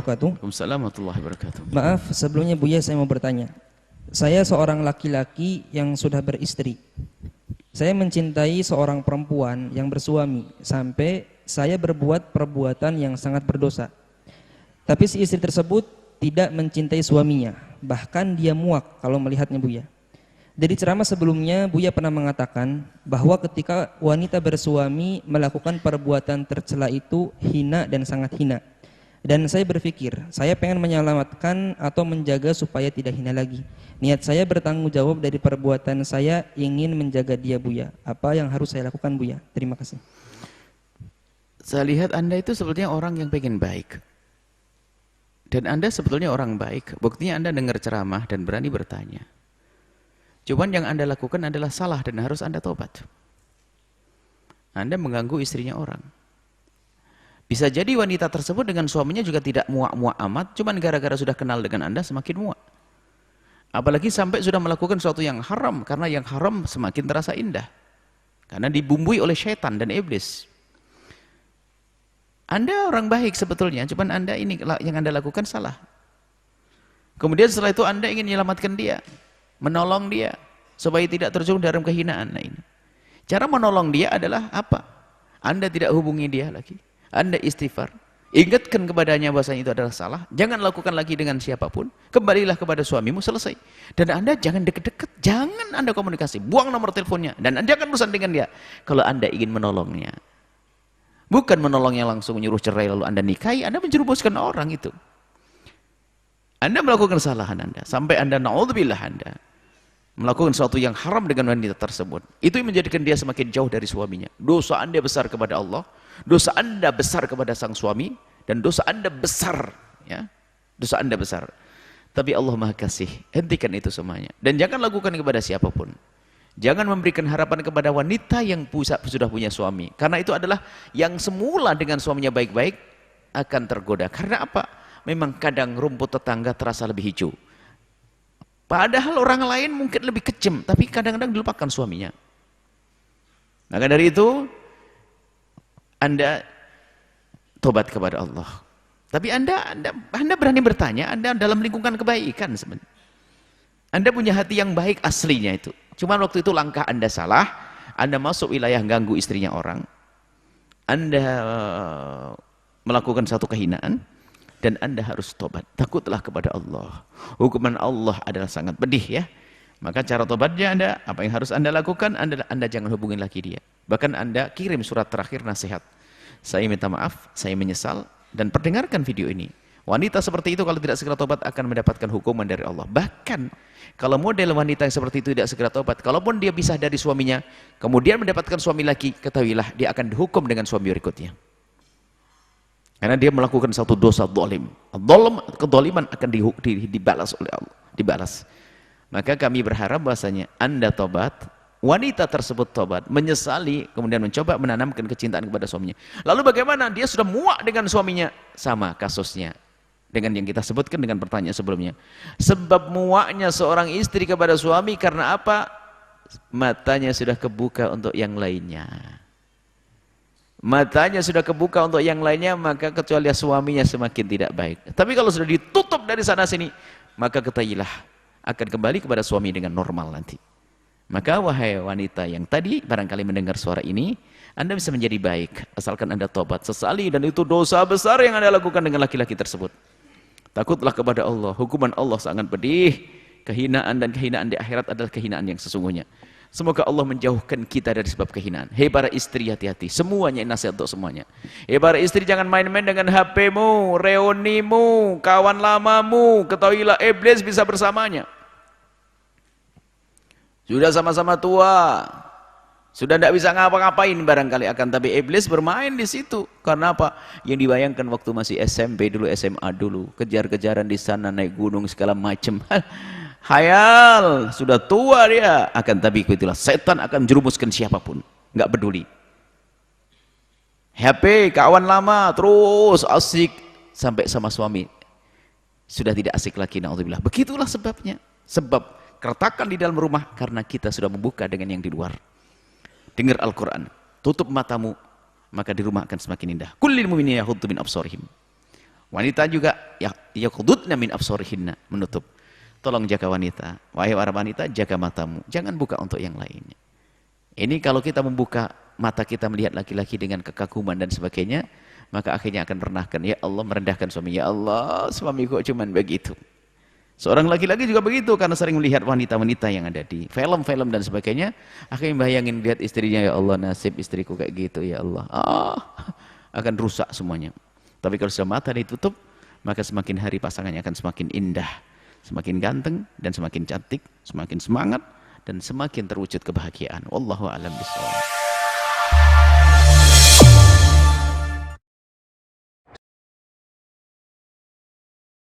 wabarakatuh. Waalaikumsalam warahmatullahi wabarakatuh. Maaf, sebelumnya Buya saya mau bertanya. Saya seorang laki-laki yang sudah beristri. Saya mencintai seorang perempuan yang bersuami sampai saya berbuat perbuatan yang sangat berdosa. Tapi si istri tersebut tidak mencintai suaminya, bahkan dia muak kalau melihatnya Buya. Dari ceramah sebelumnya Buya pernah mengatakan bahwa ketika wanita bersuami melakukan perbuatan tercela itu hina dan sangat hina. Dan saya berpikir, saya pengen menyelamatkan atau menjaga supaya tidak hina lagi. Niat saya bertanggung jawab dari perbuatan saya, ingin menjaga dia Buya. Apa yang harus saya lakukan Buya? Terima kasih. Saya lihat Anda itu sebetulnya orang yang pengen baik. Dan Anda sebetulnya orang baik. Buktinya Anda dengar ceramah dan berani bertanya. Cuman yang Anda lakukan adalah salah dan harus Anda tobat. Anda mengganggu istrinya orang. Bisa jadi wanita tersebut dengan suaminya juga tidak muak-muak amat, cuman gara-gara sudah kenal dengan Anda semakin muak. Apalagi sampai sudah melakukan sesuatu yang haram, karena yang haram semakin terasa indah. Karena dibumbui oleh syaitan dan iblis. Anda orang baik sebetulnya, cuman Anda ini yang Anda lakukan salah. Kemudian setelah itu Anda ingin menyelamatkan dia, menolong dia supaya tidak terjun dalam kehinaan. Nah ini. Cara menolong dia adalah apa? Anda tidak hubungi dia lagi. Anda istighfar. Ingatkan kepadanya bahasanya itu adalah salah. Jangan lakukan lagi dengan siapapun. Kembalilah kepada suamimu, selesai. Dan Anda jangan deket-deket. Jangan Anda komunikasi. Buang nomor teleponnya. Dan Anda jangan urusan dengan dia. Kalau Anda ingin menolongnya. Bukan menolongnya langsung menyuruh cerai lalu Anda nikahi. Anda menjerumuskan orang itu. Anda melakukan kesalahan Anda. Sampai Anda na'udzubillah Anda melakukan sesuatu yang haram dengan wanita tersebut, itu yang menjadikan dia semakin jauh dari suaminya. Dosa Anda besar kepada Allah, dosa Anda besar kepada sang suami, dan dosa Anda besar, ya, dosa Anda besar. Tapi Allah Maha Kasih, hentikan itu semuanya, dan jangan lakukan kepada siapapun. Jangan memberikan harapan kepada wanita yang sudah punya suami, karena itu adalah yang semula dengan suaminya baik-baik akan tergoda. Karena apa? Memang kadang rumput tetangga terasa lebih hijau. Padahal orang lain mungkin lebih kejam, tapi kadang-kadang dilupakan suaminya. Maka dari itu, Anda tobat kepada Allah. Tapi Anda berani bertanya, Anda dalam lingkungan kebaikan sebenarnya. Anda punya hati yang baik aslinya itu. Cuma waktu itu langkah Anda salah, Anda masuk wilayah ganggu istrinya orang. Anda melakukan satu kehinaan. Dan Anda harus tobat. Takutlah kepada Allah. Hukuman Allah adalah sangat pedih ya. Maka cara tobatnya Anda, apa yang harus Anda lakukan, Anda jangan hubungi lagi dia. Bahkan Anda kirim surat terakhir nasihat. Saya minta maaf, saya menyesal, dan perdengarkan video ini. Wanita seperti itu kalau tidak segera tobat akan mendapatkan hukuman dari Allah. Bahkan kalau model wanita yang seperti itu tidak segera tobat, kalaupun dia pisah dari suaminya, kemudian mendapatkan suami lagi, ketahuilah dia akan dihukum dengan suami berikutnya. Karena dia melakukan satu dosa zalim. Kezaliman akan dibalas oleh Allah, dibalas. Maka kami berharap bahasanya Anda tobat, wanita tersebut tobat, menyesali, kemudian mencoba menanamkan kecintaan kepada suaminya. Lalu bagaimana? Dia sudah muak dengan suaminya. Sama kasusnya dengan yang kita sebutkan dengan pertanyaan sebelumnya. Sebab muaknya seorang istri kepada suami karena apa? Matanya sudah kebuka untuk yang lainnya. Matanya sudah kebuka untuk yang lainnya, maka kecuali suaminya semakin tidak baik. Tapi kalau sudah ditutup dari sana sini, maka ketahuilah akan kembali kepada suami dengan normal nanti. Maka wahai wanita yang tadi barangkali mendengar suara ini, Anda bisa menjadi baik asalkan Anda tobat, sesali, dan itu dosa besar yang Anda lakukan dengan laki-laki tersebut. Takutlah kepada Allah, hukuman Allah sangat pedih. Kehinaan dan kehinaan di akhirat adalah kehinaan yang sesungguhnya. Semoga Allah menjauhkan kita dari sebab kehinaan. Hei para istri, hati-hati. Semuanya nasihat untuk semuanya. Hei para istri, jangan main-main dengan HP-mu, reunimu, kawan lamamu. Ketahuilah iblis bisa bersamanya. Sudah sama-sama tua, sudah tidak bisa ngapa-ngapain barangkali akan, tapi iblis bermain di situ. Karena apa? Yang dibayangkan waktu masih SMP dulu, SMA dulu, kejar-kejaran di sana, naik gunung segala macam. Hayal, sudah tua dia. Akan tapi itulah setan akan jerumuskan siapapun, nggak peduli. HP, kawan lama, terus asik sampai sama suami sudah tidak asik lagi. Na'udzubillah. Begitulah sebabnya. Sebab keretakan di dalam rumah karena kita sudah membuka dengan yang di luar. Dengar Al-Quran, tutup matamu, maka di rumah akan semakin indah. Kullil mu'minina yaghuddu min absarihim Wanita juga yaqududna min absarihinna, menutup. Tolong jaga wanita. Wahai para wanita, jaga matamu. Jangan buka untuk yang lainnya. Ini kalau kita membuka mata kita melihat laki-laki dengan kekaguman dan sebagainya, maka akhirnya akan merendahkan. Ya Allah, merendahkan suami. Ya Allah, suami kok cuman begitu. Seorang laki-laki juga begitu karena sering melihat wanita-wanita yang ada di film-film dan sebagainya, akhirnya bayangin lihat istrinya, ya Allah, nasib istriku kayak gitu, ya Allah. Akan rusak semuanya. Tapi kalau sudah mata ditutup, maka semakin hari pasangannya akan semakin indah, semakin ganteng dan semakin cantik, semakin semangat dan semakin terwujud kebahagiaan. Wallahu a'lam bishawab.